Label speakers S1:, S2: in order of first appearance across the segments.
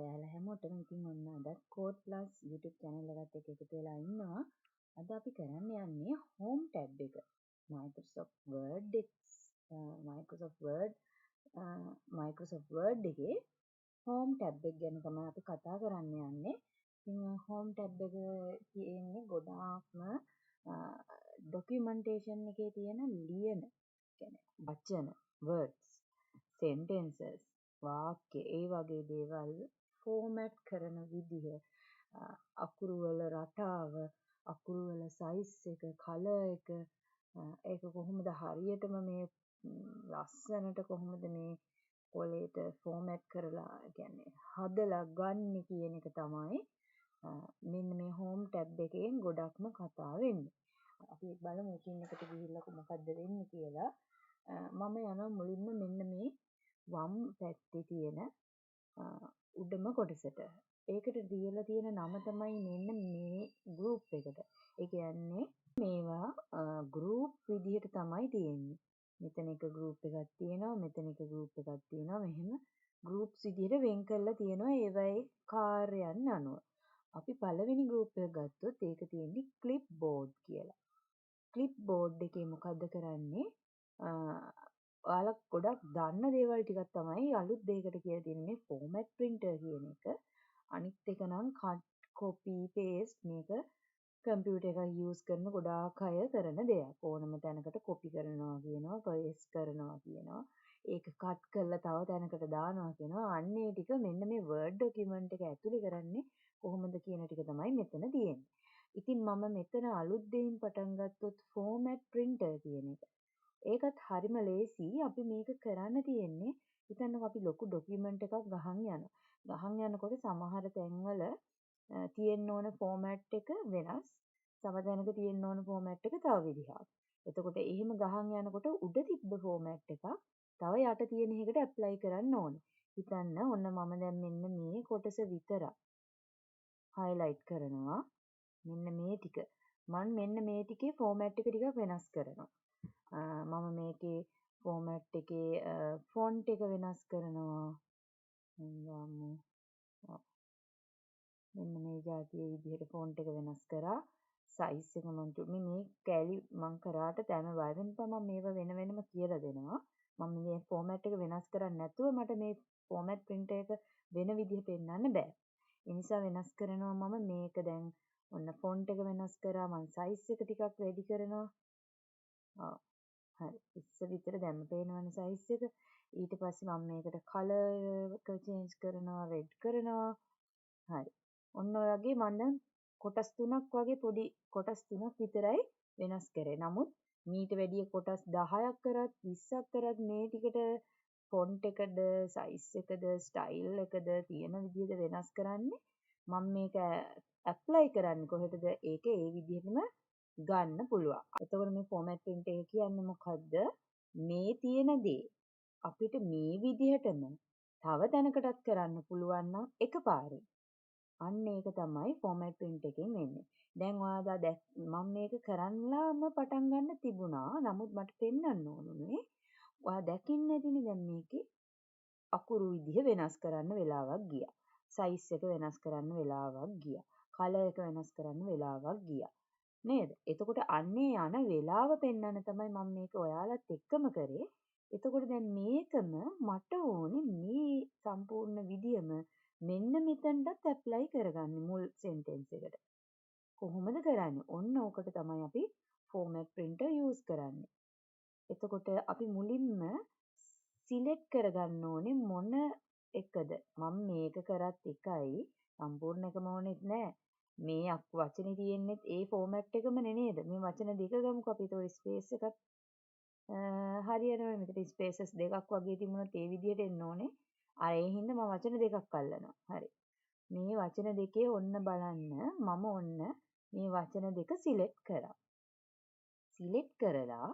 S1: ඔයාලා හැමෝටම ඉතින් ඔන්න අදත් Code Plus YouTube channel එකත් එක්ක එකතු වෙලා ඉන්නවා. අද අපි කරන්න යන්නේ Home tab එක. Microsoft Word Microsoft Word එකේ Home tab එක ගැන තමයි අපි කතා කරන්න යන්නේ. ඉතින් Home tab එක තියෙන්නේ ගොඩාක්ම documentation එකේ තියෙන ලියන කියන්නේ වචන words sentences වාක්‍ය ඒ වගේ දේවල් ෆෝමැට් කරන විදිහ අකුරු වල රටාව අකුරු වල සයිස් එක කලර් එක ඒක කොහොමද හරියටම මේ ලස්සනට කොහොමද මේ කොලේට ෆෝමැට් කරලා කියන්නේ හදලා ගන්න කියන එක තමයි මෙන්න මේ හෝම් ටැබ් එකෙන් ගොඩක්ම කතා වෙන්නේ. අපි බලමු එකින් එකට ගිහිල්ලා මොකද්ද වෙන්නේ කියලා. මම යනවා මුලින්ම මෙන්න මේ වම් පැත්තේ තියෙන උඩම කොටසට. ඒකට දීලා තියෙන නම තමයි මෙන්න මේ group එකට. ඒ කියන්නේ මේවා group විදිහට තමයි තියෙන්නේ. මෙතන එක group එකක් තියෙනවා, මෙතන එක group එකක් තියෙනවා. මෙහෙම groups විදිහට වෙන් කරලා තියෙනවා ඒවයේ කාර්යයන් අනුව. අපි පළවෙනි group එක ගත්තොත් ඒක තියෙන්නේ clipboard කියලා. clipboard එකේ මොකද්ද කරන්නේ? ඔයාලා ගොඩක් දන්න දේවල් ටිකක් තමයි අලුත් දෙයකට කියලා තියෙන්නේ මේ format printer කියන එක. අනිත් එක නම් cut copy paste මේක කම්පියුටර් එකක් use කරන ගොඩාක් අය කරන දෙයක්. ඕනම තැනකට copy කරනවා කියනවා, paste කරනවා කියනවා. ඒක cut කරලා තව තැනකට දානවා කියනවා. අන්න ඒ ටික මෙන්න මේ Word document එක ඇතුලේ කරන්නේ කොහොමද කියන ටික තමයි මෙතන තියෙන්නේ. ඉතින් මම මෙතන අලුත් දෙයින් පටන් ගත්තොත් format printer කියන එක. ඒකත් හරිම ලේසි. අපි මේක කරන්න තියෙන්නේ හිතන්නකො අපි ලොකු ડોකියුමන්ට් එකක් ගහන් යනවා. ගහන් යනකොට සමහර තැන්වල තියෙන්න ඕන ෆෝමැට් එක වෙනස්. තව තැනක තියෙන්න ඕන ෆෝමැට් එක තව විදිහක්. එතකොට එහෙම ගහන් යනකොට උඩ තිබ්බ ෆෝමැට් එකක් තව යට තියෙන එකකට ඇප්ලයි කරන්න ඕනේ. හිතන්න ඔන්න මම දැන් මෙන්න මේ කොටස විතරක් highlight කරනවා. මෙන්න මේ ටික. මම මෙන්න මේ ටිකේ ෆෝමැට් එක ටිකක් වෙනස් කරනවා. මම මේකේ ෆෝමැට් එකේ ෆොන්ට් එක වෙනස් කරනවා. මෙන්න මේ જાතියේ විදිහට ෆොන්ට් එක වෙනස් කරා. සයිස් එක මේ කැලි මම කරාට තැන වයින්පා මම මේවා වෙන වෙනම කියලා දෙනවා. මම මේ ෆෝමැට් එක වෙනස් කරන්නේ නැතුව මට මේ ෆෝමැට් printer එක වෙන විදිහට පෙන්වන්න බෑ. ඒ නිසා වෙනස් කරනවා මම මේක දැන් ඔන්න ෆොන්ට් එක වෙනස් කරා. මම සයිස් එක ටිකක් වැඩි කරනවා. හරි. ඉස්සර විතර දැම්ම පේනවනේ සයිස් එක. ඊට පස්සේ මම මේකට කලර් එක චේන්ජ් කරනවා, රෙඩ් කරනවා. හරි. ඔන්න ඔය වගේ මම කොටස් තුනක් වගේ පොඩි කොටස් තුනක් විතරයි වෙනස් කරේ. නමුත් මීට වැඩිය කොටස් 10ක් කරත් 20ක් කරත් මේ ටිකට ෆොන්ට් එකද, සයිස් එකද, ස්ටයිල් එකද තියෙන විදිහට වෙනස් කරන්නේ මම මේක ඇප්ලයි කරන්නේ කොහෙටද? ඒක ඒ විදිහටම ගන්න පුළුවන්. එතකොට මේ format print එක කියන්නේ මොකද්ද? මේ තියෙන දේ අපිට මේ විදිහටම තව තැනකටත් කරන්න පුළුවන් නම් එකපාරේ. අන්න ඒක තමයි format print එකෙන් වෙන්නේ. දැන් ඔයාලා මම මේක කරන්නම පටන් ගන්න තිබුණා. නමුත් මට පෙන්වන්න ඕනුනේ. ඔයා දැකින්න ඇතිනේ දැන් මේකේ අකුරු විදිහ වෙනස් කරන්න වෙලාවක් ගියා. සයිස් එක වෙනස් කරන්න වෙලාවක් ගියා. කලර් එක වෙනස් කරන්න වෙලාවක් ගියා. නේද? එතකොට අන්නේ යන වෙලාව පෙන්වන්න තමයි මම මේක ඔයාලත් එක්කම කරේ. එතකොට දැන් මේකම මට ඕනේ මේ සම්පූර්ණ විදියම මෙන්න මෙතනටත් ඇප්ලයි කරගන්න මුල් සෙන්ටෙන්ස් එකට. කොහොමද කරන්නේ? ඔන්න ඕකට තමයි අපි format printer use කරන්නේ. එතකොට අපි මුලින්ම සිලෙක්ට් කරගන්න ඕනේ මොන එකද? මම මේක කරත් එකයි සම්පූර්ණ එකම ඕනෙත් නෑ. මේ වචනේ තියෙන්නේ ඒ ෆෝමැට් එකම නේද? මේ වචන දෙක ගමුකෝ අපි ඒතකොට ස්පේස් එකක් හරියනවනේ. මෙතන ස්පේසස් දෙකක් වගේ තිබුණොත් ඒ විදිහට එන්න ඕනේ. අර ඒ හින්දා මම වචන දෙකක් අල්ලනවා. හරි. මේ වචන දෙකේ ඔන්න බලන්න මම ඔන්න මේ වචන දෙක සිලෙක්ට් කරා. සිලෙක්ට් කරලා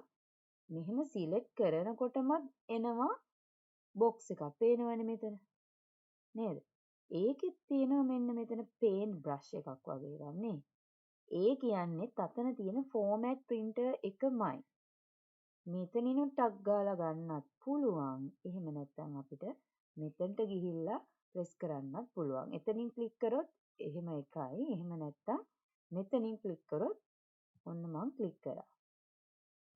S1: මෙහෙම සිලෙක්ට් කරනකොටම එනවා බොක්ස් එකක්. පේනවනේ මෙතන. නේද? ඒකෙත් තියෙනවා මෙන්න මෙතන පේන්ට් බ්‍රෂ් එකක් වගේ එකක් නේ. ඒ කියන්නේ අතන තියෙන format printer එකමයි. මෙතනිනුත් ටක් ගාලා ගන්නත් පුළුවන්. එහෙම නැත්නම් අපිට මෙතනට ගිහිල්ලා ප්‍රෙස් කරන්නත් පුළුවන්. එතනින් ක්ලික් කරොත් එහෙම එකයි. එහෙම නැත්තම් මෙතනින් ක්ලික් කරොත් ඔන්න මම ක්ලික් කරා.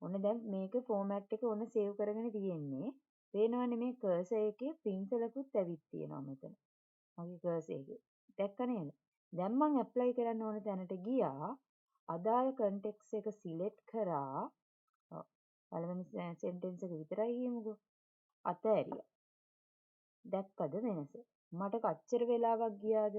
S1: ඔන්න දැන් මේක ෆෝමැට් එක ඔන්න සේව් කරගෙන තියෙන්නේ. පේනවනේ මේ කර්සර් එකේ පින්සලකුත් ඇවිත් තියෙනවා මෙතන. මගේ කර්සර් එකේ. දැක්ක නේද? දැන් මම ඇප්ලයි කරන්න ඕන තැනට ගියා. අදාළ කන්ටෙක්ස් එක සිලෙක්ට් කරා. ඔව්. පළවෙනි සෙන්ටෙන්ස් එක විතරයි කියමුකෝ. අතෑරියා. දැක්කද වෙනස? මට කච්චර වෙලාවක් ගියාද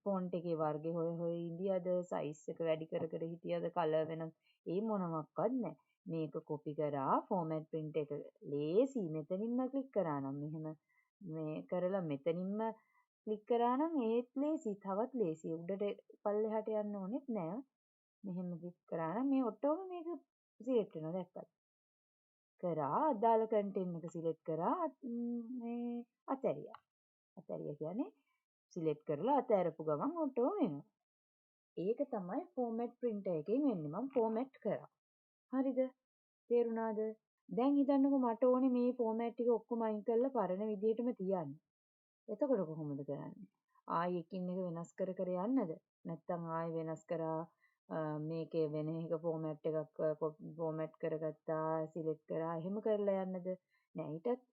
S1: ෆොන්ට් එකේ වර්ගේ හොය හොය ඉඳියද සයිස් එක වැඩි කර කර හිටියද කලර් වෙනස් ඒ මොනවත්වත් නැහැ. මේක කොපි කරා ෆෝමැට් print එක ලේසි මෙතනින්ම ක්ලික් කරා නම් මෙහෙම මේ කරලා මෙතනින්ම ක්ලික් කරා නම් ඒත් ලේසි තවත් ලේසි උඩට පල්ලෙහාට යන්න ඕනෙත් නෑ. මෙහෙම ක්ලික් කරා නම් මේ ඔටෝම මේක සිලෙක්ට් වෙනවා දැක්කද? කරා අදාළ කන්ටෙන්ට් එක සිලෙක්ට් කරා මේ අතෑරියා. අතෑරියා කියන්නේ සිලෙක්ට් කරලා අතෑරපු ගමන් ඔටෝ වෙනවා. ඒක තමයි ෆෝමැට් printer එකෙන් වෙන්නේ. මම ෆෝමැට් කරා. හරිද? තේරුණාද? දැන් හිතන්නකෝ මට ඕනේ මේ ෆෝමැට් ටික ඔක්කොම අයින් කරලා පරණ විදිහටම තියන්න. එතකොට කොහොමද කරන්නේ? ආයෙ එකින් එක වෙනස් කර කර යන්නද? නැත්නම් ආයෙ වෙනස් කරා මේකේ වෙන එක ෆෝමැට් එකක් ෆෝමැට් කරගත්තා සිලෙක්ට් කරා එහෙම කරලා යන්නද? නෑ ඊටත්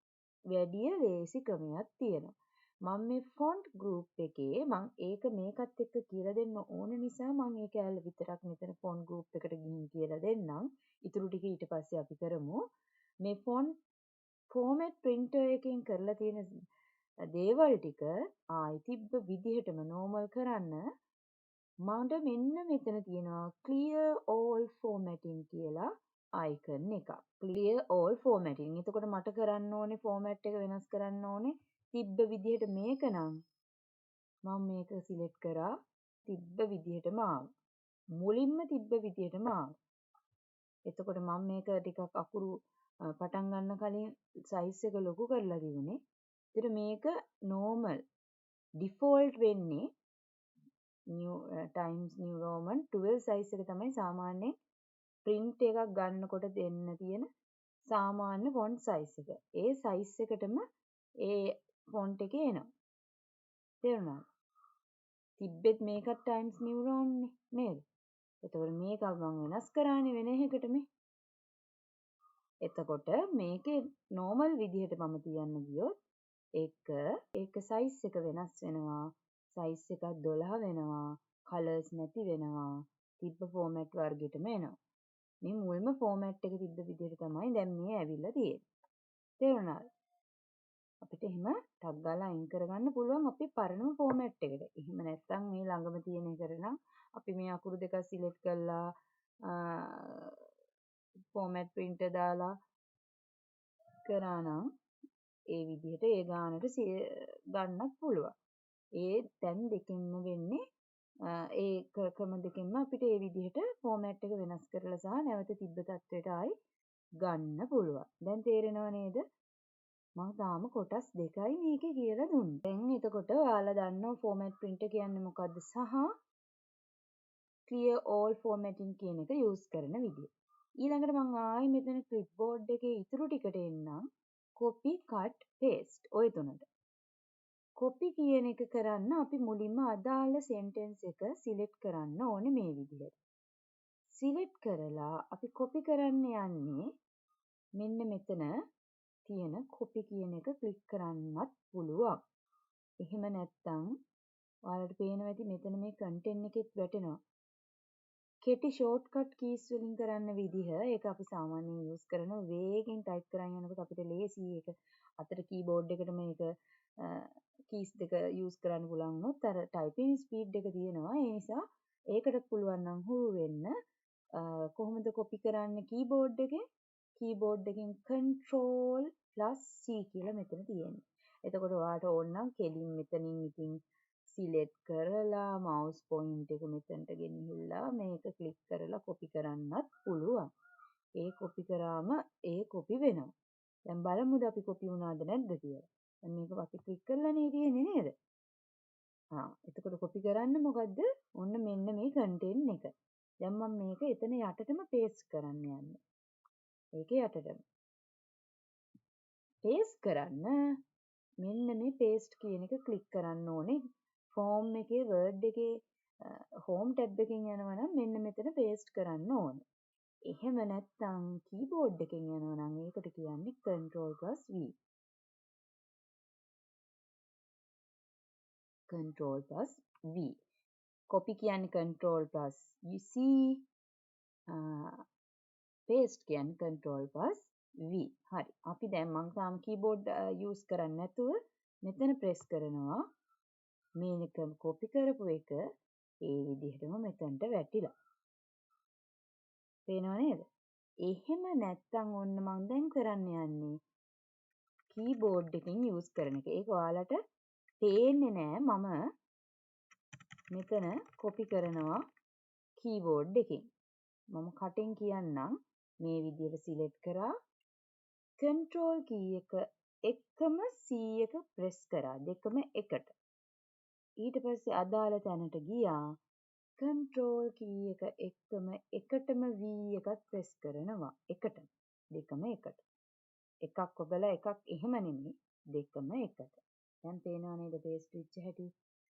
S1: වැඩිය ලේසි ක්‍රමයක් තියෙනවා. මම මේ ෆොන්ට් ගෲප් එකේ මම ඒක මේකත් එක්ක කියලා දෙන්න ඕන නිසා මම ඒ කැලේ විතරක් මෙතන ෆොන්ට් ගෲප් එකට ගිහින් කියලා දෙන්නම්. ඊටු ටික ඊට පස්සේ අපි කරමු. මේ ෆොන්ට් ෆෝමැට් printer එකෙන් කරලා තියෙන දේවල් ටික ආයි තිබ්බ විදිහටම normal කරන්න මට මෙන්න මෙතන තියෙනවා clear all formatting කියලා icon එකක්. clear all formatting. එතකොට මට කරන්න ඕනේ format එක වෙනස් කරන්න ඕනේ තිබ්බ විදිහට මේක නම් මම මේක සිලෙක්ට් කරා තිබ්බ විදිහටම ආවා. මුලින්ම තිබ්බ විදිහටම ආවා. එතකොට මම මේක ටිකක් අකුරු පටන් ගන්න කලින් සයිස් එක ලොකු කරලා තිබුණේ. ඒතර මේක normal default වෙන්නේ new times new roman 12 size එක තමයි සාමාන්‍යයෙන් print එකක් ගන්නකොට දෙන්න තියෙන සාමාන්‍ය font size එක. ඒ size එකටම ඒ font එකේ එනවා. තේරුණාද? තිබ්බෙත් මේකත් times new roman නේද? එතකොට මේක මම වෙනස් කරානේ වෙන එකකට මේ. එතකොට මේකේ normal විදිහට මම තියන්න ගියොත් ඒක size එක වෙනස් වෙනවා. size එකක් 12 වෙනවා. colors නැති වෙනවා. තිබ්බ format වර්ගෙටම එනවා. මේ මුල්ම format එක තිබ්බ විදිහට තමයි දැන් මේ ඇවිල්ලා තියෙන්නේ. තේරුණාද? අපිට එහෙම ටග් ගාලා අයින් කරගන්න පුළුවන් අපේ පරණම format එකට. එහෙම නැත්නම් මේ ළඟම තියෙන එකට නම් අපි මේ අකුරු දෙකක් සිලෙක්ට් කරලා format printer දාලා කරා නම් ඒ විදිහට ඒ ගානට ගන්නත් පුළුවන්. ඒ දැන් දෙකෙන්ම වෙන්නේ ඒ ක්‍රම දෙකෙන්ම අපිට ඒ විදිහට ෆෝමැට් එක වෙනස් කරලා සහ නැවත තිබ්බ තත්ත්වයට ආයි ගන්න පුළුවන්. දැන් තේරෙනව නේද? මම තාම කොටස් දෙකයි මේකේ කියලා දුන්නේ. දැන් එතකොට ඔයාලා දන්නවා ෆෝමැට් printer කියන්නේ මොකද්ද සහ clear all formatting කියන එක යූස් කරන විදිය. ඊළඟට මම ආයි මෙතන clipboard එකේ ඉතුරු ටිකට එන්නම්. copy cut paste ඔය තුනට. copy කියන එක කරන්න අපි මුලින්ම අදාළ sentence එක select කරන්න ඕනේ මේ විදිහට. select කරලා අපි copy කරන්න යන්නේ මෙන්න මෙතන තියෙන copy කියන එක click කරන්නත් පුළුවන්. එහෙම නැත්නම් ඔයාලට පේනවා ඇති මෙතන මේ content එකෙත් වැටෙනවා. කෙටි shortcut keys වලින් කරන්න විදිහ ඒක අපි සාමාන්‍යයෙන් use කරන වේගෙන් type කරන් යනකොට අපිට ලේසි ඒක අතට keyboard එකට මේක keys දෙක use කරන්න පුළුවන් වුණොත් අර typing speed එක තියෙනවා ඒ නිසා ඒකට පුළුවන් නම් හුරු වෙන්න කොහොමද copy කරන්නේ keyboard එකෙන් control+c කියලා මෙතන තියෙනවා. එතකොට ඔයාලට ඕන නම් කෙලින් මෙතනින් ඉතින් select කරලා mouse point එක මෙතනට ගෙනහිල්ලා මේක click කරලා copy කරන්නත් පුළුවන්. ඒ copy කරාම ඒ copy වෙනවා. දැන් බලමුද අපි copy වුණාද නැද්ද කියලා. දැන් මේක අපි click කරලානේ තියෙන්නේ නේද? එතකොට copy කරන්න මොකද්ද? ඔන්න මෙන්න මේ content එක. දැන් මම මේක එතන යටටම paste කරන්න යන්නේ. ඒක යටටම. paste කරන්න මෙන්න මේ paste කියන එක ක්ලික් කරන්න ඕනේ. form එකේ word එකේ home tab එකකින් යනවා නම් මෙන්න මෙතන paste කරන්න ඕනේ. එහෙම නැත්නම් keyboard එකෙන් යනවා නම් ඒකට කියන්නේ Ctrl+V. Ctrl+V. copy කියන්නේ Ctrl+C. paste කියන්නේ Ctrl+V. හරි. අපි දැන් මම තාම keyboard use කරන්නේ නැතුව මෙතන press කරනවා. මේක copy කරපු එක ඒ විදිහටම මෙතනට වැටිලා. පේනව නේද? එහෙම නැත්නම් ඔන්න මම දැන් කරන්න යන්නේ keyboard එකෙන් use කරන එක. ඒක ඔයාලට පේන්නේ නෑ. මම මෙතන copy කරනවා keyboard එකෙන්. මම කටින් කියන්නම්. මේ විදිහට select කරා. control key එක එකම C එක press කරා. දෙකම එකට. ඊට පස්සේ අදාළ තැනට ගියා. control key එක එකම එකටම V එකත් press කරනවා. එකටම. දෙකම එකට. එකක් ඔබලා එකක් එහෙම නෙමෙයි. දෙකම එකට. දැන් පේනව නේද paste වෙච්ච හැටි?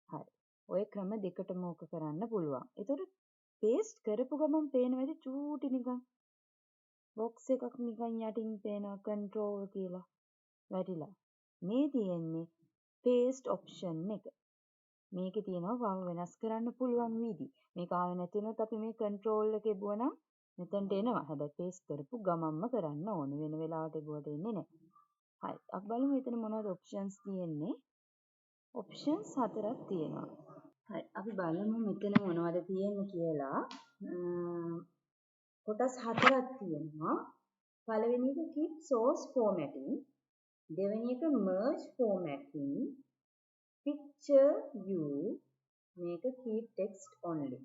S1: හරි. ඔය ක්‍රම දෙකටම ඕක කරන්න පුළුවන්. ඒතකොට paste කරපු ගමන් පේනවද චූටි නිකන් box එකක් නිකන් යටින් පේනවා control කියලා වැටිලා. මේ තියෙන්නේ paste option එක. මේකේ තියෙනවා වව වෙනස් කරන්න පුළුවන් විදි. මේක ආවේ නැති වුණොත් අපි මේ control එකේ බුවනම් මෙතනට එනවා. හැබැයි paste කරපු ගමන්ම කරන්න ඕනේ. වෙන වෙලාවට බුවට එන්නේ නැහැ. හරි. අපි බලමු මෙතන මොනවද options තියෙන්නේ. options 4ක් තියෙනවා. හරි. අපි බලමු මෙතන මොනවද තියෙන්නේ කියලා. කොටස් 4ක් තියෙනවා. පළවෙනි එක keep source formatting. දෙවෙනි එක merge formatting. picture view. මේක keep text only.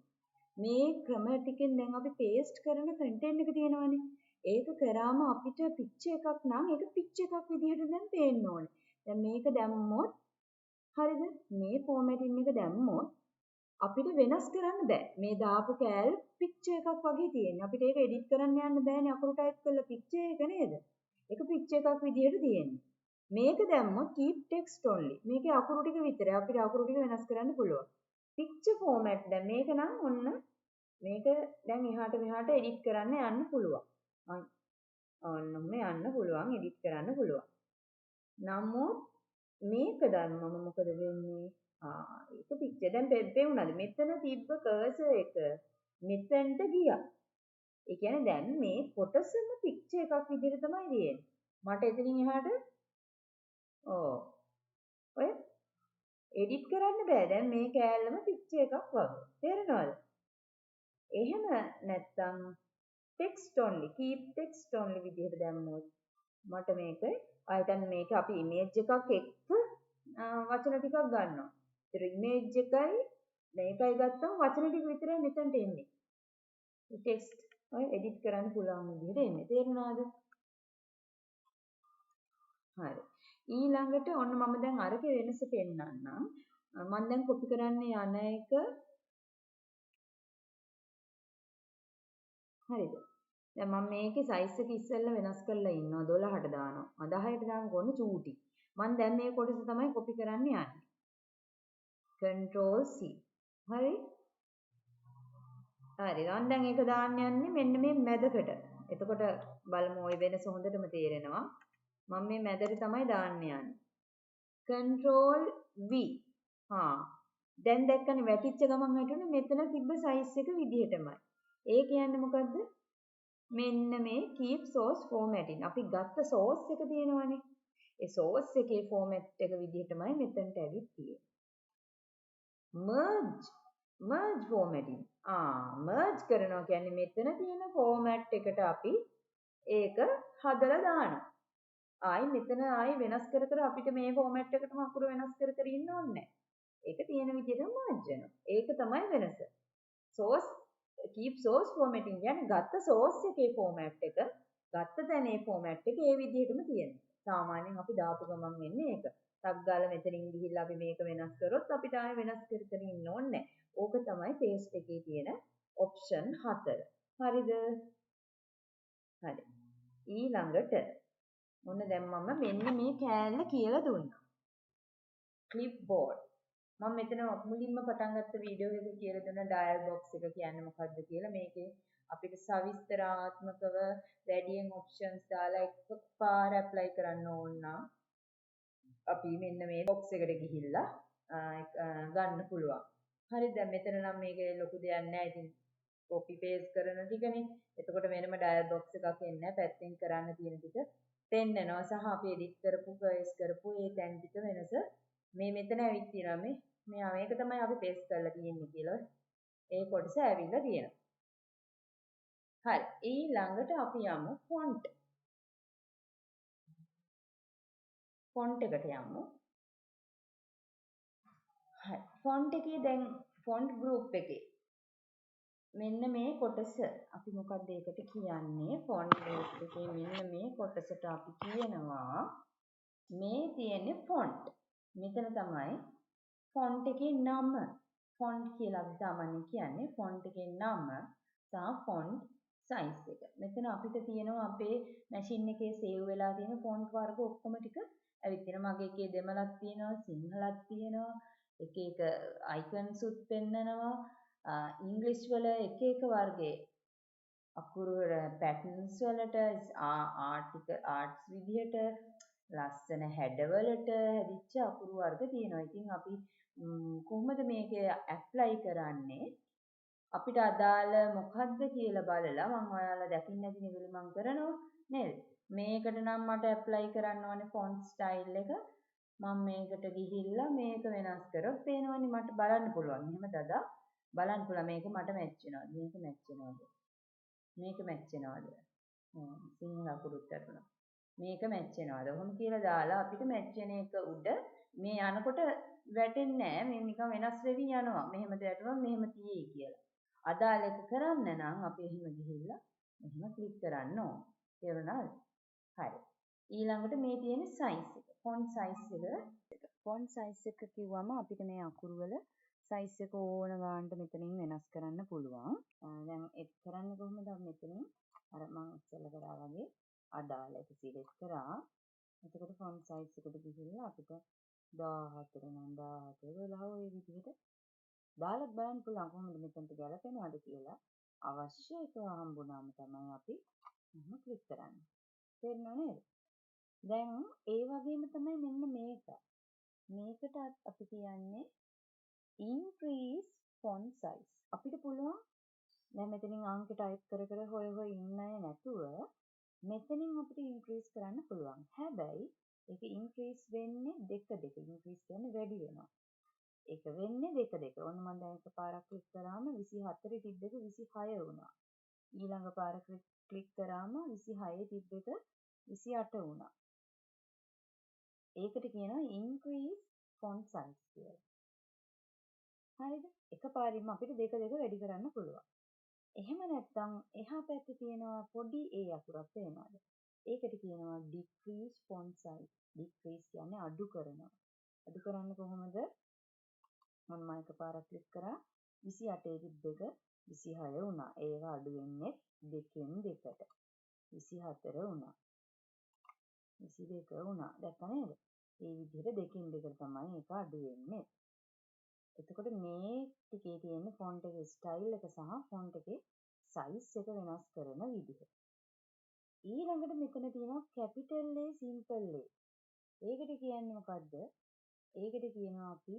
S1: මේ ක්‍රම ටිකෙන් දැන් අපි paste කරන content එක තියෙනවානේ. ඒක කරාම අපිට picture එකක් නම් ඒක picture එකක් විදිහට දැන් පේන්න ඕනේ. දැන් මේක දැම්මොත් හරිද? මේ formatting එක දැම්මොත් අපිට වෙනස් කරන්න බෑ. මේ දාපු කෑල්ල picture එකක් වගේ තියෙන්නේ. අපිට ඒක edit කරන්න යන්න බෑනේ අකුරු type කරලා picture එක නේද? ඒක picture එකක් විදිහට තියෙන්නේ. මේක දැම්මොත් keep text only. මේකේ අකුරු ටික විතරයි. අපිට අකුරු ටික වෙනස් කරන්න පුළුවන්. picture format දැන් මේක නම් ඔන්න මේක දැන් එහාට මෙහාට edit කරන්න යන්න පුළුවන්. ඔන්න යන්න පුළුවන් edit කරන්න පුළුවන්. නමුත් මේක දැම්මම මොකද වෙන්නේ? ඒක picture දැන් පෙවුනද? මෙතන තිබ්බ cursor එක මෙතනට ගියා. ඒ කියන්නේ දැන් මේ කොටසම picture එකක් විදිහට තමයි තියෙන්නේ. මට එතනින් එහාට ඔය edit කරන්න බෑ. දැන් මේ කෑල්ලම picture එකක් වගේ. තේරෙනවද? එහෙම නැත්තම් text only keep text only විදිහට දැම්මොත් මට මේක ආයතන මේක අපි image එකක් එක්ක වචන ටිකක් ගන්නවා. ඒතර image එකයි මේකයි ගත්තම වචන ටික විතරයි මෙතනට එන්නේ. text ඔය edit කරන්න පුළුවන් විදිහට එන්නේ. තේරුණාද? හරි. ඊළඟට ඔන්න මම දැන් අරක වෙනස පෙන්නන්නම්. මම දැන් copy කරන්න යන එක හරිද? දැන් මම මේකේ size එක ඉස්සෙල්ලා වෙනස් කරලා ඉන්නවා 12ට දානවා. 10ට දාන්න කොන්න චූටි. මම දැන් මේ කොටස තමයි copy කරන්න යන්නේ. Control C. හරි? හරි. මම දැන් ඒක දාන්න යන්නේ මෙන්න මේ මැදකට. එතකොට බලමු ওই වෙනස හොඳටම තේරෙනවා. මම මේ මැදට තමයි දාන්න යන්නේ. Control V. දැන් දැක්කනේ වැටිච්ච ගමන් වැටුනේ මෙතන තිබ්බ size එක විදිහටමයි. ඒ කියන්නේ මොකද්ද? මෙන්න මේ keep source formatting. අපි ගත්ත source එක තියෙනවනේ. ඒ source එකේ format එක විදිහටමයි මෙතනට ඇවිත් තියෙන්නේ. merge formatting. merge කරනවා කියන්නේ මෙතන තියෙන format එකට අපි ඒක හදලා දානවා. මෙතන වෙනස් කර කර අපිට මේ format එකටම අකුරු වෙනස් කර කර ඉන්න ඕනේ නැහැ. ඒක තියෙන විදිහටම merge වෙනවා. ඒක තමයි වෙනස. source keep source formatting කියන්නේ ගත්ත source එකේ format එක ගත්ත තැනේ format එක ඒ විදිහටම තියෙනවා. සාමාන්‍යයෙන් අපි දාපු ගමන් එන්නේ ඒක. ටක් ගාලා මෙතනින් ගිහිල්ලා අපි මේක වෙනස් කරොත් අපිට වෙනස් කර කර ඉන්න ඕනේ නැහැ. ඕක තමයි paste එකේ තියෙන option 4. හරිද? හරි. ඊළඟට මොන දැන් මම මෙන්න මේ කෑල්ල කියලා දුන්නා. clipboard. මම මෙතන මුලින්ම පටන් ගත්ත වීඩියෝ එකක කියලා දුන්න ඩයල් බොක්ස් එක කියන්නේ මොකක්ද කියලා. මේකේ අපිට සවිස්තරාත්මකව වැඩියෙන් ඔප්ෂන්ස් දාලා එකපාර ඇප්ලයි කරන්න ඕන නම් අපි මෙන්න මේ බොක්ස් එකට ගිහිල්ලා ගන්න පුළුවන්. හරි දැන් මෙතන නම් මේකේ ලොකු දෙයක් නැහැ. ඉතින් copy paste කරන ටිකනේ. එතකොට වෙනම ඩයල් බොක්ස් එකක් එන්නේ නැහැ. පැත්තෙන් කරන්න තියෙන ටික පෙන්නනවා සහ අපි edit කරපු paste කරපු ඒ තැන් ටික වෙනස මේ මෙතන ඇවිත් තියෙනවා මෙයා මේක තමයි අපි paste කරලා තියෙන්නේ කියලා. ඒ කොටස ඇවිල්ලා තියෙනවා. හරි. ඊළඟට අපි යමු font. font එකට යමු. හරි. font එකේ දැන් font group එකේ මෙන්න මේ කොටස අපි මොකක්ද ඒකට කියන්නේ font group එකේ මෙන්න මේ කොටසට අපි කියනවා මේ තියෙන්නේ font. මෙතන තමයි font එකේ නම font කියලා අපි සාමාන්‍යයෙන් කියන්නේ font එකේ නම සහ font size එක. මෙතන අපිට තියෙනවා අපේ මැෂින් එකේ සේව් වෙලා තියෙන font වර්ග ඔක්කොම ටික ඇවිත් තියෙනවා. මගේ එකේ දෙමළක් තියෙනවා, සිංහලක් තියෙනවා, එක එක icons උත් පෙන්නනවා. ඉංග්‍රීසි වල එක එක වර්ගයේ අකුරු වල patterns වලට ආර්ට්ස් විදිහට ලස්සන හැඩවලට හැදිච්ච අකුරු වර්ග තියෙනවා. ඉතින් අපි කොහොමද මේක ඇප්ලයි කරන්නේ? අපිට අදාළ මොකද්ද කියලා බලලා මම ඔයාලා දකින්න නැති නිවල මම කරනවා නේද? මේකට නම් මට ඇප්ලයි කරන්න ඕනේ font style එක. මම මේකට ගිහිල්ලා මේක වෙනස් කරොත් පේනවනේ මට බලන්න පුළුවන්. එහෙම දදා බලන්න පුළුවන් මේක මට මැච් වෙනවද? මේක මැච් වෙනවද? මේක මැච් වෙනවද? සිංහල අකුරුත් ඇතුණා. මේක මැච් වෙනවද? ඔහොම කියලා දාලා අපිට මැච් වෙන එක උඩ මේ යනකොට වැටෙන්නේ නැහැ. මේ නිකන් වෙනස් වෙවි යනවා. මෙහෙම දැටුනොත් මෙහෙම තියෙයි කියලා. අදාළ එක කරන්න නම් අපි එහෙම ගිහිල්ලා මෙහෙම ක්ලික් කරන්න ඕන. තේරුණාද? හරි. ඊළඟට මේ තියෙන size එක. font size එක. font size එක කිව්වම අපිට මේ අකුරු වල size එක ඕන ගානට මෙතනින් වෙනස් කරන්න පුළුවන්. දැන් ඒක කරන්නේ කොහොමද? මෙතනින් අර මම ඉස්සෙල්ලා කරා වගේ අදාළ එක සිලෙක්ට් කරා. එතකොට font size එකට ගිහිල්ලා අපිට 14 නම් 14 12 ඔය විදිහට දාලා බලන්න පුළුවන් කොහොමද මෙතනට ගැලපෙනවද කියලා. අවශ්‍ය එක හම්බුනාම තමයි අපි එහෙම ක්ලික් කරන්නේ. තේරුණා නේද? දැන් ඒ වගේම තමයි මෙන්න මේක. මේකට අපි කියන්නේ increase font size. අපිට පුළුවන් දැන් මෙතනින් අංක ටයිප් කර කර හොය ඉන්න අය නැතුව මෙතනින් අපිට increase කරන්න පුළුවන්. හැබැයි ඒක increase වෙන්නේ දෙක. increase කියන්නේ වැඩි වෙනවා. ඒක වෙන්නේ දෙක. ඔන්න මම දැන් එකපාරක් ක්ලික් කරාම 24 තිබ්බ එක 26 වුණා. ඊළඟ පාර ක්ලික් කරාම 26 තිබ්බ එක 28 වුණා. ඒකට කියනවා increase font size කියලා. හරිද? එකපාරින්ම අපිට දෙක වැඩි කරන්න පුළුවන්. එහෙම නැත්නම් එහා පැත්තේ තියෙනවා පොඩි a අකුරක් පේනවද? ඒකට කියනවා decrease font size. decrease කියන්නේ අඩු කරනවා. අඩු කරන්නේ කොහොමද? මම එකපාරක් ක්ලික් කරා 28 තිබ්බ එක 26 වුණා. ඒක අඩු වෙන්නේ දෙකෙන් දෙකට. 24 වුණා. 22 වුණා. දැක්ක නේද? මේ විදිහට දෙකෙන් දෙකට තමයි ඒක අඩු වෙන්නේ. එතකොට මේ ටිකේ තියෙන font එකේ style එක සහ font එකේ size එක වෙනස් කරන විදිහ. ඊළඟට මෙතන තියෙනවා capital A simple A. ඒකට කියන්නේ මොකද්ද? ඒකට කියනවා අපි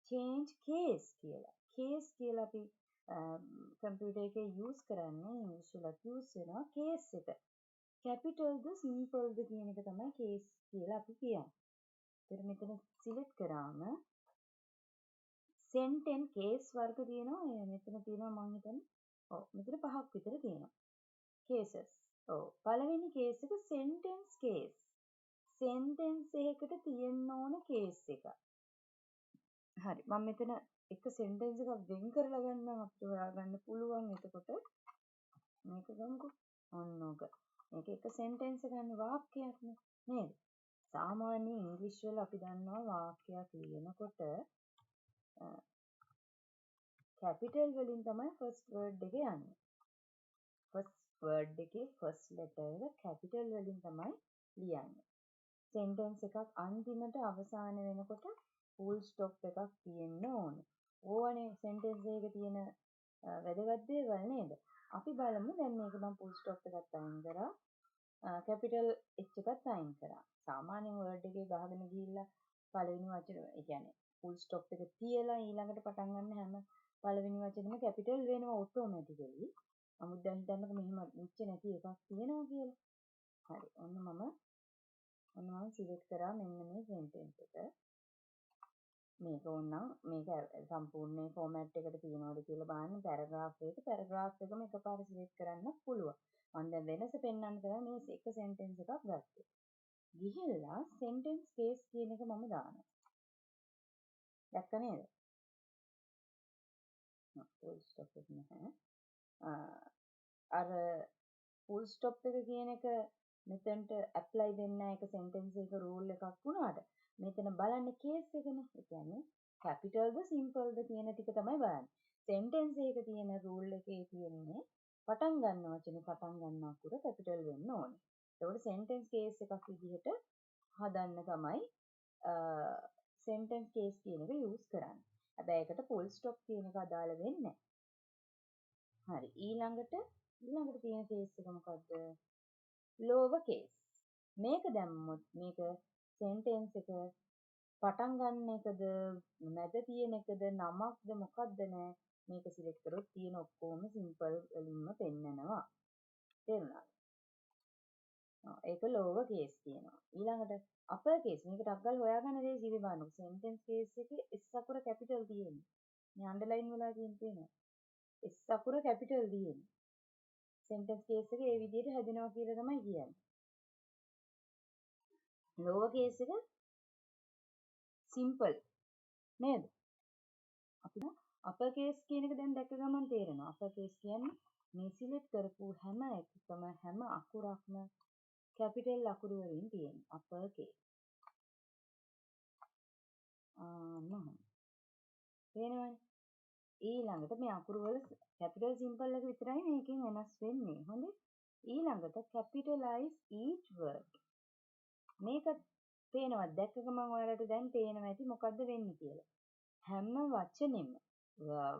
S1: change case කියලා. case කියලා අපි කම්පියුටර් එකේ use කරන්නේ ඉංග්‍රීසි වලත් use වෙනවා case එක. capital ද simple ද කියන එක තමයි case කියලා අපි කියන්නේ. ඒතර මෙතන select කරාම sentence case වර්ග තියෙනවා. මෙතන තියෙනවා මම හිතන්නේ මෙතන 5ක් විතර තියෙනවා. cases. පළවෙනි case එක sentence case. sentence එකකට තියෙන්න ඕන case එක. හරි. මම මෙතන එක sentence එකක් වෙන් කරලා ගන්නම් අපිට හොයාගන්න පුළුවන්. එතකොට මේක ගමුකෝ. ඔන්න ඕක. මේක එක sentence එකක් වාක්‍යයක් නේද? සාමාන්‍ය ඉංග්‍රීසි වල අපි දන්නවා වාක්‍යයක් ලියනකොට capital වලින් තමයි first word එක යන්නේ. first word එකේ first letter එක capital වලින් තමයි ලියන්නේ. sentence එකක් අන්තිමට අවසාන වෙනකොට full stop එකක් තියෙන්න ඕනේ. ඕවනේ sentence එකක තියෙන වැදගත් දේවල් නේද? අපි බලමු දැන් මේක මම full stop එකත් අයින් කරා. capital H එකත් අයින් කරා. සාමාන්‍යයෙන් word එකේ ගහගෙන ගිහිල්ලා පළවෙනි වචන ඒ කියන්නේ full stop එක තියලා ඊළඟට පටන් ගන්න හැම පළවෙනි වචනෙම capital වෙනවා automatically. නමුත් දැන් හිතන්නකෝ මෙහෙම වෙච්ච නැති එකක් තියෙනවා කියලා. හරි. ඔන්න මම select කරා මෙන්න මේ sentence එක. මේක ඕනනම් මේක සම්පූර්ණ format එකට තියනවාද කියලා බලන්න paragraph එකම එකපාර select කරන්න පුළුවන්. මම දැන් වෙනස පෙන්වන්න තමයි මේ එක sentence එකක් ගත්තේ. ගිහිල්ලා sentence case කියන එක මම දානවා. දැක්ක නේද? full stop එක නැහැ. අර full stop එක කියන එක මෙතනට apply වෙන්න එක sentence එක rule එකක් වුණාට මෙතන බලන්නේ case එකනේ. ඒ කියන්නේ capital ද simple ද කියන ටික තමයි බලන්නේ. sentence එක තියෙන rule එකේ තියෙන්නේ පටන් ගන්න වචනේ පටන් ගන්න අකුර capital වෙන්න ඕනේ. ඒකට sentence case එකක් විදිහට හදන්න තමයි sentence case කියන එක use කරන්නේ. හැබැයි ඒකට full stop කියන එක අදාළ වෙන්නේ නැහැ. හරි. ඊළඟට තියෙන case එක මොකද්ද? lower case. මේක දැම්මොත් මේක sentence එක පටන් ගන්න එකද මැද තියෙන එකද නමක්ද මොකක්ද නෑ මේක සිලෙක්ට් කරොත් තියෙන ඔක්කොම සිම්පල් වලින්ම පෙන්නනවා. තේරුණාද? ඒක lower case කියනවා. ඊළඟට upper case මේක ටක් ගාලා හොයාගන්න දෙයි ඉතින් බලන්න. sentence case එකේ S අකුර capital තියෙන්නේ. මේ underline වෙලා තියෙනවා. S අකුර capital තියෙන්නේ. sentence case එක ඒ විදිහට හැදෙනවා කියලා තමයි කියන්නේ. lower case එක simple නේද? අපිට upper case කියන එක දැන් දැක්ක ගමන් තේරෙනවා. upper case කියන්නේ මේ select කරපු හැම එකකම හැම අකුරක්ම capital අකුරු වලින් තියෙන upper case. නහම. පේනවනේ. ඊළඟට මේ අකුරු වල capital simple එක විතරයි මේකෙන් වෙනස් වෙන්නේ. හොඳේ. ඊළඟට capitalize each word. මේක පේනවද? දැක්ක ගමන් ඔයාලට දැන් පේනවා ඇති මොකද්ද වෙන්නේ කියලා. හැම වචනෙම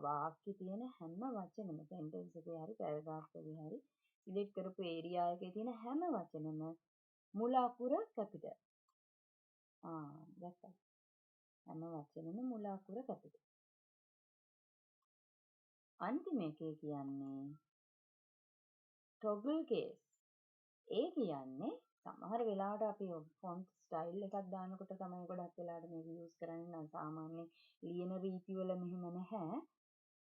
S1: වාක්‍යයේ තියෙන හැම වචනෙම sentence එකේ හරි paragraph එකේ හරි select කරපු area එකේ තියෙන හැම වචනෙම මුල අකුර capital. දැක්කද? හැම වචනෙම මුල අකුර capital. අන්තිම එකේ කියන්නේ toggle case. ඒ කියන්නේ සමහර වෙලාවට අපි font style එකක් දානකොට තමයි ගොඩක් වෙලාවට මේක use කරන්නේ නම් සාමාන්‍ය ලියන රීති වල මෙහෙම නැහැ.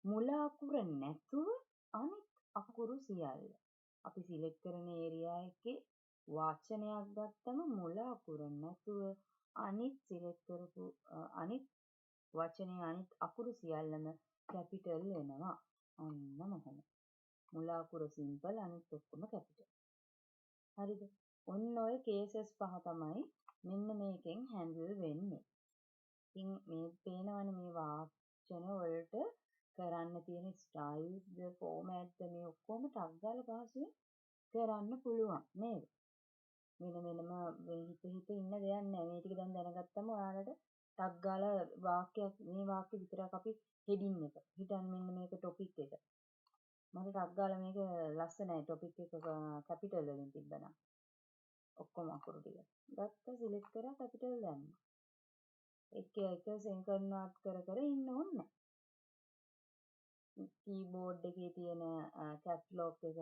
S1: මුල අකුර නැතුව අනිත් අකුරු සියල්ල. අපි select කරන area එකේ වචනයක් ගත්තම මුල අකුර නැතුව අනිත් select කරපු අනිත් වචනේ අනිත් අකුරු සියල්ලම capital වෙනවා. අන්න මොහොම. මුල අකුර simple අනිත් ඔක්කොම capital. හරිද? ඔන්න ඔය cases පහ තමයි මෙන්න මේකෙන් handle වෙන්නේ. ඉතින් මේ පේනවනේ මේ වාචන වලට කරන්න තියෙන styles ද format ද මේ ඔක්කොම ටක් ගාලා පහසුවෙන් කරන්න පුළුවන් නේද? වෙන වෙනම හිත ඉන්න දෙයක් නැහැ. මේ ටික දැන් දැනගත්තම ඔයාලට ටක් ගාලා වාක්‍යයක් මේ වාක්‍ය විතරක් අපි heading එක. හිතන්න මෙන්න මේක topic එක. මට ටක් ගාලා මේක ලස්සනයි topic එක capital වලින් තිබ්බනම්. ඔක්කොම අකුරු ටික. ගත්තා select කරා capital දැම්මා. එක convert කර ඉන්න ඕනේ. keyboard එකේ තියෙන caps lock එක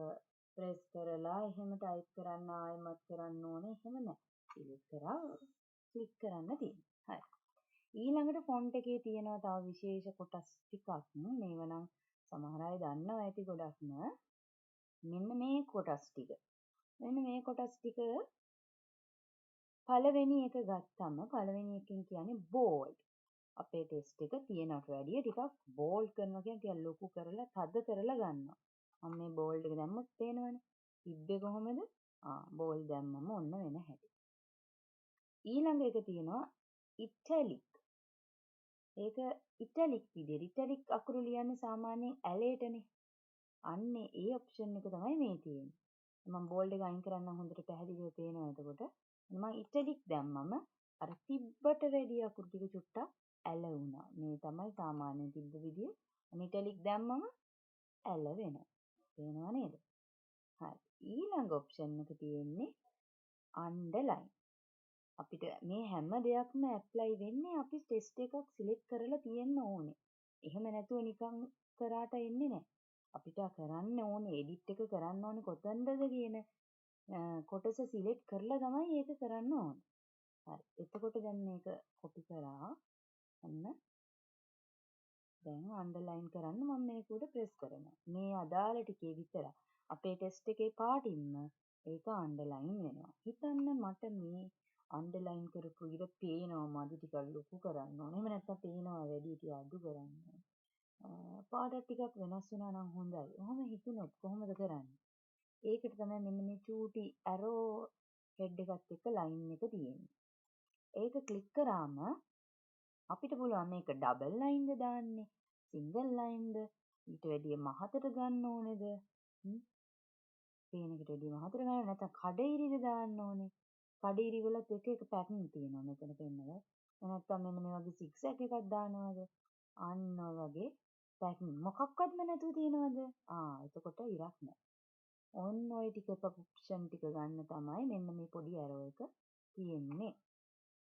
S1: press කරලා එහෙම type කරන්න ආයෙමත් කරන්න ඕනේ එහෙම නැහැ. select කරා click කරන්න තියෙනවා. හරි. ඊළඟට font එකේ තියෙනවා තව විශේෂ කොටස් ටිකක්. මේව නම් සමහර අය දන්නවා ඇති ගොඩක්ම. මෙන්න මේ කොටස් ටික. මෙන්න මේ කොටස් ටික පළවෙනි එක ගත්තම පළවෙනි එකෙන් කියන්නේ bold. අපේ ටෙස්ට් එක තියෙනවට වැඩිය ටිකක් බෝල්ඩ් කරනවා කියන්නේ ටිකක් ලොකු කරලා තද කරලා ගන්නවා. මම මේ බෝල්ඩ් එක දැම්මොත් පේනවනේ. තිබ්බේ කොහමද? බෝල්ඩ් දැම්මම ඔන්න වෙන හැටි. ඊළඟ එක තියෙනවා ඉටැලික්. ඒක ඉටැලික් විදියට. ඉටැලික් අකුරු ලියන්නේ සාමාන්‍යයෙන් ඇලේටනේ. අන්නේ ඒ ඔප්ෂන් එක තමයි මේ තියෙන්නේ. මම බෝල්ඩ් එක අයින් කරන්න හොඳට පැහැදිලිව පේනවා එතකොට. මම ඉටැලික් දැම්මම අර තිබ්බට වැඩි අකුරු ටික චුට්ටක් ඇල වුණා. මේ තමයි සාමාන්‍ය තිබ්බ විදිය. ඉටැලික් දැම්මම ඇල වෙනවා. පේනව නේද? හරි. ඊළඟ ඔප්ෂන් එක තියෙන්නේ අන්ඩර්ලයින්. අපිට මේ හැම දෙයක්ම ඇප්ලයි වෙන්නේ අපි ටෙස්ට් එකක් සිලෙක්ට් කරලා තියෙන්න ඕනේ. එහෙම නැතුව නිකන් කරාට එන්නේ නැහැ. අපිට කරන්න ඕනේ එඩිට් එක කරන්න ඕනේ කොතනද කියන කොටස සිලෙක්ට් කරලා තමයි ඒක කරන්න ඕනේ. හරි. එතකොට දැන් මේක කොපි කරා. අන්න දැන් අන්ඩර්ලයින් කරන්න මම මේක උඩ ප්‍රෙස් කරනවා. මේ අදාළ ටිකේ විතර අපේ ටෙස්ට් එකේ පාටින්ම ඒක අන්ඩර්ලයින් වෙනවා. හිතන්න මට මේ අන්ඩර්ලයින් කරපු ඉර පේනවා මදි ටිකක් ලොකු කරන්න ඕනේ. එහෙම නැත්නම් පේනවා වැඩි ටික අඩු කරන්න ඕනේ. පාට ටිකක් වෙනස් වුණා නම් හොඳයි. ඔහොම හිතුනොත් කොහොමද කරන්නේ? ඒකට තමයි මෙන්න මේ චූටි ඇරෝ හෙඩ් එකත් එක්ක ලයින් එක තියෙන්නේ. ඒක ක්ලික් කරාම අපිට පුළුවන් මේක ඩබල් ලයින්ද දාන්නේ, සිංගල් ලයින්ද, ඊට වැඩිය මහතට ගන්න ඕනේද? පේන එකට වැඩිය මහතට ගන්න නැත්නම් කඩඉරිද දාන්න ඕනේ. කඩඉරි වලත් එක පැටර්න් තියෙනවා මෙතන පෙන්නලා. නැත්නම් මෙන්න මේ වගේ සිග්සැග් එකක් දානවද? අන්න වගේ පැටර්න් මොකක්වත්ම නැතුව තියෙනවද? එතකොට ඉරක් නැහැ. ඔන්න ඔය ටික ඔප්ෂන් ටික ගන්න තමයි මෙන්න මේ පොඩි ඇරෝ එක තියෙන්නේ.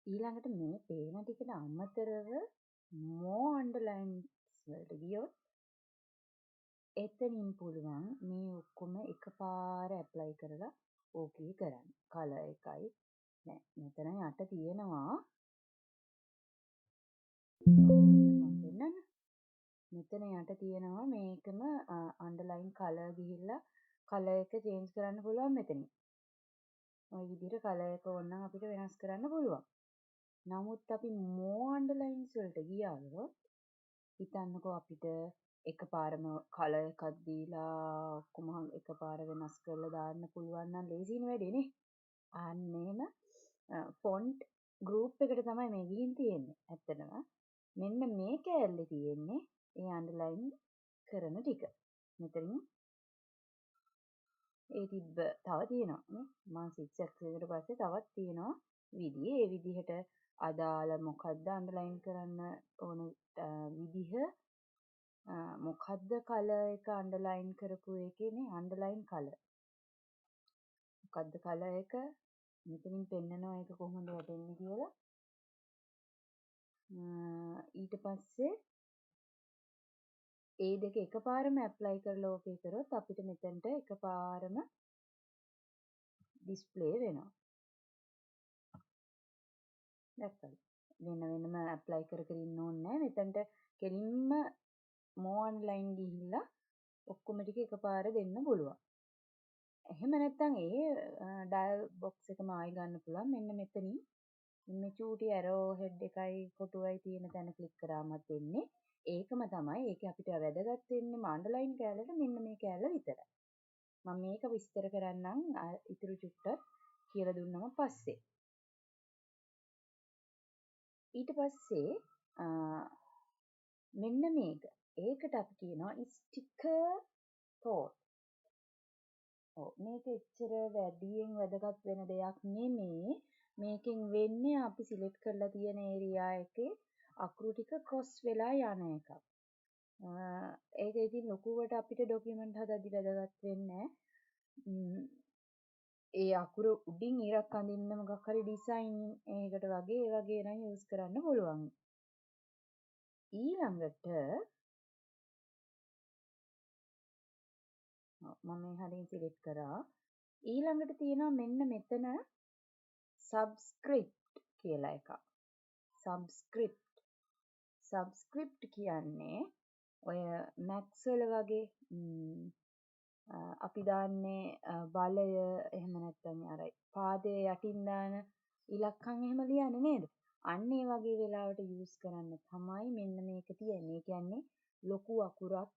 S1: ඊළඟට මේ පේන ටිකට අමතරව more underlines වලට ගියොත් එතනින් පුළුවන් මේ ඔක්කොම එකපාර ඇප්ලයි කරලා ඕකේ කරන්න. කලර් එකයි නෑ මෙතන යට තියෙනවා මෙතන යට තියෙනවා මේකම අන්ඩර්ලයින් කලර් ගිහිල්ලා කලර් එක චේන්ජ් කරන්න පුළුවන් මෙතනින්. ওই විදිහට කලර් එක ඕනනම් අපිට වෙනස් කරන්න පුළුවන්. නමුත් අපි more underlines වලට ගියාම හිතන්නකෝ අපිට එකපාරම කලර් එකක් දීලා ඔක්කොම එකපාර වෙනස් කරලා දාන්න පුළුවන් නම් ලේසියිනේ වැඩේනේ. අන්න එහෙම ෆොන්ට් ගෲප් එකට තමයි මේ ගිහින් තියෙන්නේ. ඇත්තටම මෙන්න මේ කෑල්ලේ තියෙන්නේ ඒ අන්ඩර්ලයින් කරන ටික. මෙතනින් ඒ තිබ්බ තව තියෙනවා නේ. මම 6x එකට පස්සේ තවත් තියෙනවා විදිය. ඒ විදිහට අදාළ මොකද්ද අන්ඩර්ලයින් කරන්න ඕන විදිහ මොකද්ද කලර් එක අන්ඩර්ලයින් කරපු එකේනේ අන්ඩර්ලයින් කලර්. මොකද්ද කලර් එක? මෙතනින් පෙන්නනවා ඒක කොහොමද වැටෙන්නේ කියලා. ඊට පස්සේ ඒ දෙක එකපාරම ඇප්ලයි කරලා ඕකේ කරොත් අපිට මෙතනට එකපාරම ඩිස්ප්ලේ වෙනවා. දැක්කද? වෙන වෙනම ඇප්ලයි කර කර ඉන්න ඕනේ නැහැ. මෙතනට කෙලින්ම more online ගිහිල්ලා ඔක්කොම ටික එකපාර දෙන්න පුළුවන්. එහෙම නැත්නම් ඒ ඩයල් බොක්ස් එකම ආයි ගන්න පුළුවන්. මෙන්න මෙතනින් මේ චූටි ඇරෝ හෙඩ් එකයි කොටුවයි තියෙන තැන ක්ලික් කරාමත් එන්නේ. ඒකම තමයි. ඒකේ අපිට වැදගත් වෙන්නේ අන්ඩර්ලයින් කෑල්ලට මෙන්න මේ කෑල්ල විතරයි. මම මේක විස්තර කරන්නම් ඉතුරු චුට්ටක් කියලා දුන්නම පස්සේ. ඊට පස්සේ මෙන්න මේක. ඒකට අපි කියනවා ස්ටිකර් තෝට්. මේක එච්චර වැඩියෙන් වැදගත් වෙන දෙයක් නෙමේ. මේකෙන් වෙන්නේ අපි සිලෙක්ට් කරලා තියෙන ඒරියා එකේ අකුරු ටික ක්‍රොස් වෙලා යන එකක්. ඒක ඉතින් ලොකුවට අපිට ડોකියුමන්ට් හදද්දි වැදගත් වෙන්නේ ඒ අකුරු උඩින් ඉරක් අඳින්න මොකක් හරි ඩිසයින් එකකට වගේ ඒ වගේ නම් යූස් කරන්න පුළුවන්. ඊළඟට මම මේ හරියට සිලෙක්ට් කරා. ඊළඟට තියෙනවා මෙන්න මෙතන සබ්ස්ක්‍රිප්ට් කියලා එකක්. සබ්ස්ක්‍රිප්ට් කියන්නේ ඔය මැක්ස් වල වගේ අපි දාන්නේ බලය එහෙම නැත්නම් අර පාදයේ යටින් දාන ඉලක්කම් එහෙම ලියන්නේ නේද? අන්න ඒ වගේ වෙලාවට යූස් කරන්න තමයි මෙන්න මේක තියෙන්නේ. ඒ කියන්නේ ලොකු අකුරක්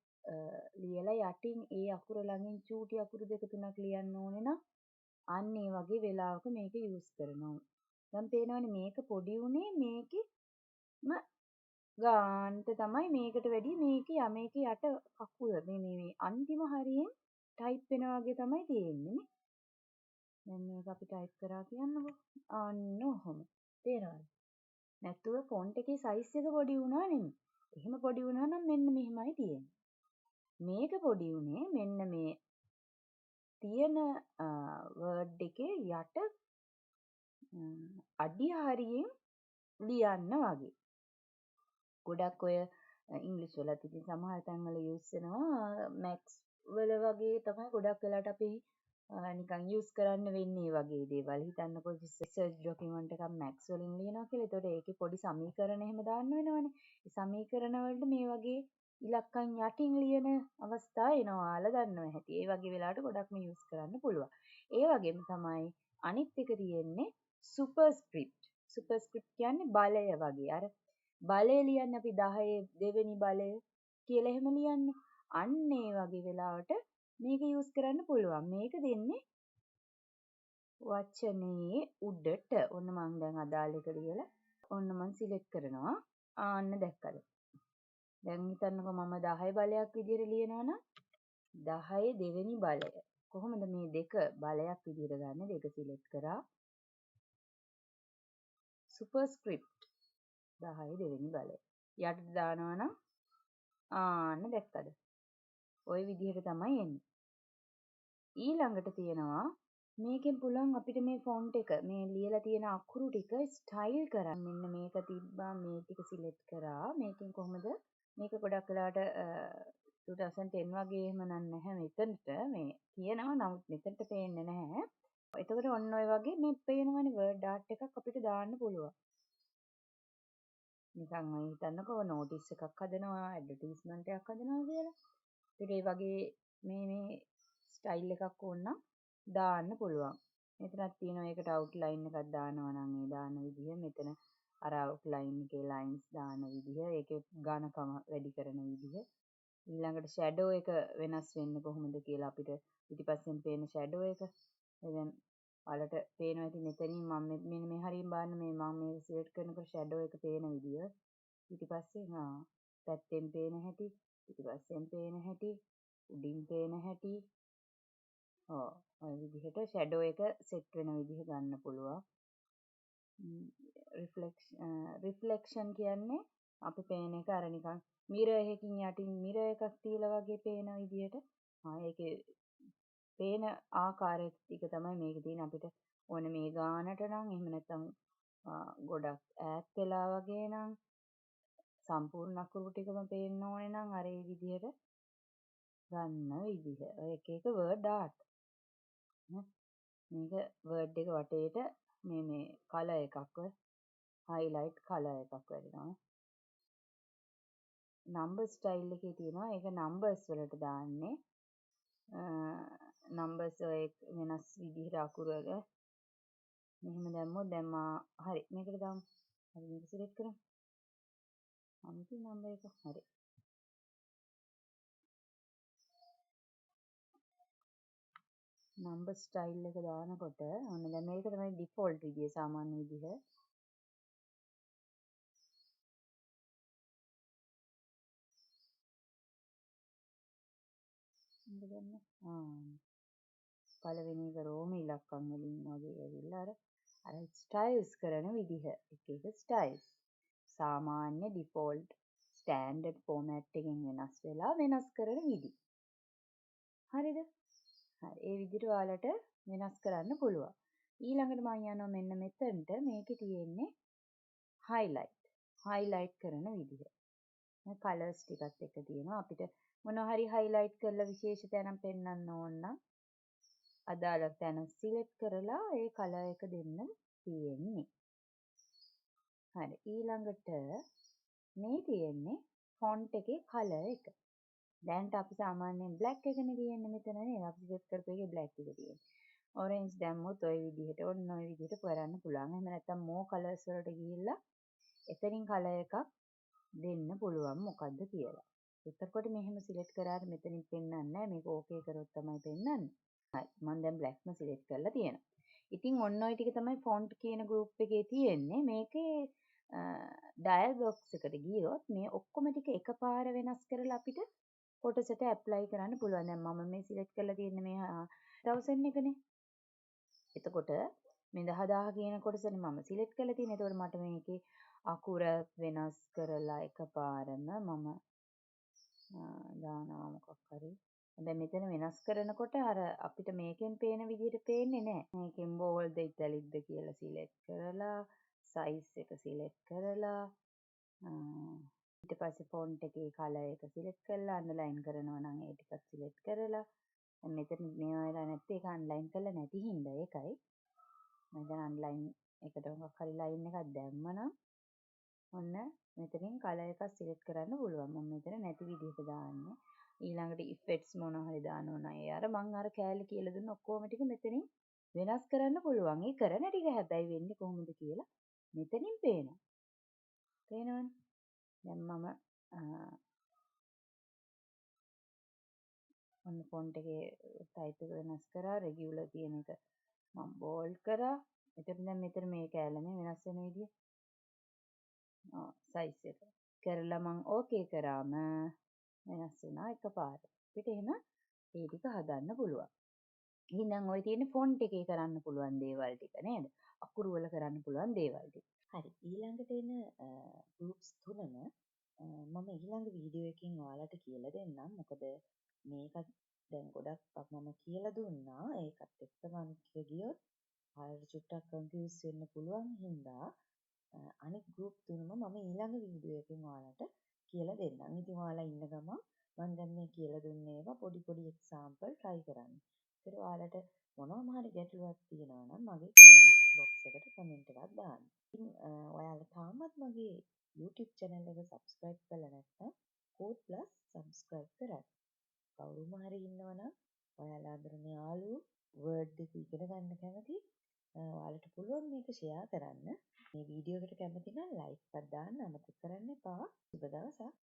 S1: ලියලා යටින් ඒ අකුර ළඟින් චූටි අකුරු දෙක තුනක් ලියන්න ඕනේ නම් අන්න ඒ වගේ වෙලාවක මේක යූස් කරනවා. දැන් පේනවනේ මේක පොඩි උනේ මේකෙම ගානට තමයි මේකට වැඩිය මේකේ යට අකුර මේ අන්තිම හරියෙන් ටයිප් වෙනා වගේ තමයි තියෙන්නේ නේ. දැන් මේක අපි ටයිප් කරා කියන්නකෝ. අන්න ඔහොම. තේරෙනවද? නැතුව ෆොන්ට් එකේ සයිස් එක පොඩි වුණා නෙමෙයි. එහෙම පොඩි වුණා නම් මෙන්න මෙහෙමයි තියෙන්නේ. මේක පොඩි උනේ මෙන්න මේ තියෙන වර්ඩ් එකේ යට අඩිය හරියෙන් ලියන්න වගේ. ගොඩක් ඔය ඉංග්‍රීසි වලත් ඉතින් සමහර තැන්වල යූස් වෙනවා මැක්ස් වල වගේ තමයි ගොඩක් වෙලාවට අපි නිකන් යූස් කරන්න වෙන්නේ වගේ දේවල්. හිතන්නකෝ රිසර්ච් ඩොකියුමන්ට් එකක් මැක්ස් වලින් ලියනවා කියලා. ඒතකොට ඒකේ පොඩි සමීකරණ එහෙම දාන්න වෙනවනේ. ඒ සමීකරණ වලට මේ වගේ ඉලක්කම් යටින් ලියන අවස්ථා එනවා. ඔයාලා දන්නවා ඇති. ඒ වගේ වෙලාවට ගොඩක්ම යූස් කරන්න පුළුවන්. ඒ වගේම තමයි අනිත් එක තියෙන්නේ සුපර්ස්ක්‍රිප්ට්. සුපර්ස්ක්‍රිප්ට් කියන්නේ බලය වගේ. අර බලය ලියන්නේ අපි 10 දෙවෙනි බලය කියලා එහෙම ලියන්නේ. අන්න ඒ වගේ වෙලාවට මේක යූස් කරන්න පුළුවන්. මේක දෙන්නේ වචනේ උඩට. ඔන්න මම දැන් අදාළ එක ලියලා ඔන්න මම සිලෙක්ට් කරනවා. ආන්න දැක්කද? දැන් හිතන්නකෝ මම 10 බලයක් විදිහට ලියනවා නම් 10 දෙවෙනි බලය. කොහොමද මේ දෙක බලයක් විදිහට ගන්න? දෙක සිලෙක්ට් කරා. සුපර්ස්ක්‍රිප්ට් 10 දෙවෙනි බලය. යටට දානවා නම් ආන්න දැක්කද? ওই විදිහට තමයි එන්නේ. ඊළඟට තියෙනවා මේකෙන් පුළුවන් අපිට මේ ෆොන්ට් එක මේ ලියලා තියෙන අකුරු ටික ස්ටයිල් කරන්න. මෙන්න මේක තිබ්බා මේ ටික සිලෙක්ට් කරා. මේකෙන් කොහොමද මේක ගොඩක් වෙලාවට 2010 වගේ එහෙම නැහැ මෙතනට මේ කියනවා නමුත් මෙතනට පේන්නේ නැහැ. එතකොට ඔන්න ඔය වගේ මේ පේනවනේ වර්ඩ් ආර්ට් එකක් අපිට දාන්න පුළුවන්. නිකන් ඔය හිතන්නකෝ නෝටිස් එකක් හදනවා ඇඩ්වර්ටයිස්මන්ට් එකක් හදනවා කියලා. ඒත් ඒ වගේ මේ ස්ටයිල් එකක් ඕන නම් දාන්න පුළුවන්. මෙතනක් තියෙනවා ඒකට අවුට්ලයින් එකක් දානවා නම් ඒ දාන විදිහ මෙතන අර අවුට්ලයින් එකේ ලයින්ස් දාන විදිහ ඒකේ ඝනකම වැඩි කරන විදිහ ඊළඟට ෂැඩෝ එක වෙනස් වෙන්නේ කොහොමද කියලා අපිට පිටිපස්සෙන් පේන ෂැඩෝ එක දැන් ඔයාලට පේනවා ඉතින් මෙතනින් මම මෙන්න මේ හරියෙන් බලන්න මේ මම මේ සිලෙක්ට් කරනකොට ෂැඩෝ එක පේන විදිය පිටිපස්සෙන් පැත්තෙන් පේන හැටි පිටිපස්සෙන් පේන හැටි උඩින් පේන හැටි ඔය විදිහට ෂැඩෝ එක සෙට් වෙන විදිහ ගන්න පුළුවන් රිෆ්ලෙක්ෂන් කියන්නේ අපි පේන එක අර නිකන් මිරර් එකකින් යටින් මිරර් එකක් තියලා වගේ පේන විදිහට ඒකේ පේන ආකාරය ටික තමයි මේකේ තියෙන අපිට ඕන මේ ගානට නම් එහෙම නැත්නම් ගොඩක් ඈත් වෙලා වගේ නම් සම්පූර්ණ අකුරු ටිකම පේන්න ඕනේ නම් අර ඒ විදිහට ගන්න විදිහ. ඔය එක එක වර්ඩ් ආර්ට්. මේක වර්ඩ් එක වටේට මේ කලර් එකක් හයිලයිට් කලර් එකක් වැඩිනවා. නම්බර් ස්ටයිල් එකේ තියෙනවා ඒක නම්බර්ස් වලට දාන්නේ. නම්බර්ස් ඔය වෙනස් විදිහට අකුරු වල මෙහෙම දැම්මොත් දැන් හරි මේකට දාමු. හරි මේක සිලෙක්ට් කරමු. අනිත් නම්බර් එක හරි. නම්බර් ස්ටයිල් එක දානකොට ඔන්න දැන් මේක තමයි ඩිෆෝල්ට් විදිය සාමාන්‍ය විදිහ. මේක ගන්න. පළවෙනි එක රෝම ඉලක්කම් වලින් වගේ ඇවිල්ලා අර ස්ටයිල්ස් කරන විදිහ. එක එක ස්ටයිල්ස්. සාමාන්‍ය ඩිෆෝල්ට් ස්ටෑන්ඩඩ් ෆෝමැට් එකෙන් වෙනස් වෙලා වෙනස් කරන විදි. හරිද? හරි. ඒ විදිහට ඔයාලට වෙනස් කරන්න පුළුවන්. ඊළඟට මම යනවා මෙන්න මෙතනට මේකේ තියෙන්නේ highlight. highlight කරන විදිහ. මේ කලර්ස් ටිකත් එක තියෙනවා. අපිට මොනවා හරි highlight කරලා විශේෂ තැනක් පෙන්වන්න ඕන නම් අදාළ තැන සිලෙක්ට් කරලා ඒ කලර් එක දෙන්න තියෙන්නේ. හරි. ඊළඟට මේ තියෙන්නේ ෆොන්ට් එකේ කලර් එක. දැන්ට අපි සාමාන්‍යයෙන් black එකනේ තියෙන්නේ මෙතන නේද? අපි සිලෙක්ට් කරපු එකේ black එක තියෙන්නේ. orange දැම්මොත් ওই විදිහට ඔන්න ওই විදිහට කරන්න පුළුවන්. එහෙම නැත්නම් more colors වලට ගිහිල්ලා එතනින් කලර් එකක් දෙන්න පුළුවන් මොකද්ද කියලා. එතකොට මෙහෙම සිලෙක්ට් කරාට මෙතනින් පෙන්වන්නේ නැහැ. මේක ඕකේ කරොත් තමයි පෙන්වන්නේ. හරි. මම දැන් blackම සිලෙක්ට් කරලා තියෙනවා. ඉතින් ඔන්න ඔය ටික තමයි font කියන group එකේ තියෙන්නේ. මේකේ dial box එකට ගියොත් මේ ඔක්කොම ටික එකපාර වෙනස් කරලා අපිට ෆොටෝස් එකට ඇප්ලයි කරන්න පුළුවන්. දැන් මම මේ සිලෙක්ට් කරලා තියෙන්නේ මේ 1000 එකනේ. එතකොට මේ 10,000 කියන කොටසනේ මම සිලෙක්ට් කරලා තියෙන්නේ. එතකොට මට මේකේ අකුර වෙනස් කරලා එකපාරම මම දානවා මොකක් හරි. දැන් මෙතන වෙනස් කරනකොට අර අපිට මේකෙන් පේන විදිහට පේන්නේ නැහැ. මේකෙන් බෝල්ද ඉතාලික්ද කියලා සිලෙක්ට් කරලා සයිස් එක සිලෙක්ට් කරලා ඊට පස්සේ ෆොන්ට් එකේ කලර් එක සිලෙක්ට් කරලා අන්ඩර්ලයින් කරනවා නම් ඒ ටිකත් සිලෙක්ට් කරලා දැන් මෙතන මේවා වෙලා නැත්තේ ඒක අන්ඩර්ලයින් කරලා නැති හින්දා ඒකයි මම දැන් අන්ඩර්ලයින් එකට මොකක් හරි ලයින් එකක් දැම්මනම් ඔන්න මෙතනින් කලර් එකක් සිලෙක්ට් කරන්න පුළුවන් මම මෙතන නැති විදිහට දාන්නේ ඊළඟට ඉෆෙක්ට්ස් මොනවා හරි දාන්න ඕන ඒ අර මම අර කෑලි කියලා දුන්න ඔක්කොම ටික මෙතනින් වෙනස් කරන්න පුළුවන් ඒ කරන ටික හැබැයි වෙන්නේ කොහොමද කියලා මෙතනින් පේනවා පේනවනේ දැන් මම ඔන්න ෆොන්ට් එකේ ටයිප් එක වෙනස් කරා රෙගියුලර් කියන එක මම බෝල්ඩ් කරා එතකොට දැන් මෙතන මේ කැලමේ වෙනස් වෙන විදිය සයිස් එක කරලා මම ඕකේ කරාම වෙනස් වුණා එකපාරට අපිට එහෙම ඒ ටික හදන්න පුළුවන් ඉතින් දැන් ඔය තියෙන ෆොන්ට් එකේ කරන්න පුළුවන් දේවල් ටික නේද අකුරු වල කරන්න පුළුවන් දේවල් ටික හරි ඊළඟට එන ගෲප්ස් තුනම මම ඊළඟ වීඩියෝ එකකින් ඔයාලට කියලා දෙන්නම් මොකද මේකත් දැන් ගොඩක් මම කියලා දුන්නා ඒකත් එක්ක මම ගියොත් ඔයාලට චුට්ටක් කන්ෆියුස් වෙන්න පුළුවන් හින්දා අනිත් ගෲප් තුනම මම ඊළඟ වීඩියෝ එකෙන් ඔයාලට කියලා දෙන්නම්. ඉතින් ඔයාලා ඉන්න ගමන් මම දැන් මේ කියලා දුන්න ඒවා පොඩි පොඩි එක්සැම්පල් try කරන්න. ඒතර ඔයාලට මොනවම හරි ගැටලුවක් තියෙනවා නම් මගේ කමෙන්ට් බොක්ස් එකට කමෙන්ට් එකක් දාන්න. ඉතින් ඔයාලා තාමත් මගේ YouTube channel එක subscribe කරලා නැත්නම් code+ subscribe කරන්න. කවුරුම හරි ඉන්නවනම් ඔයාලා අඳුරන යාළුවෝ වර්ඩ් එක ඉගෙන ගන්න කැමති ඔයාලට පුළුවන් මේක ෂෙයා කරන්න. මේ වීඩියෝ එකට කැමති නම් ලයික් එකක් දාන්න අමතක කරන්න එපා. සුබ දවසක්.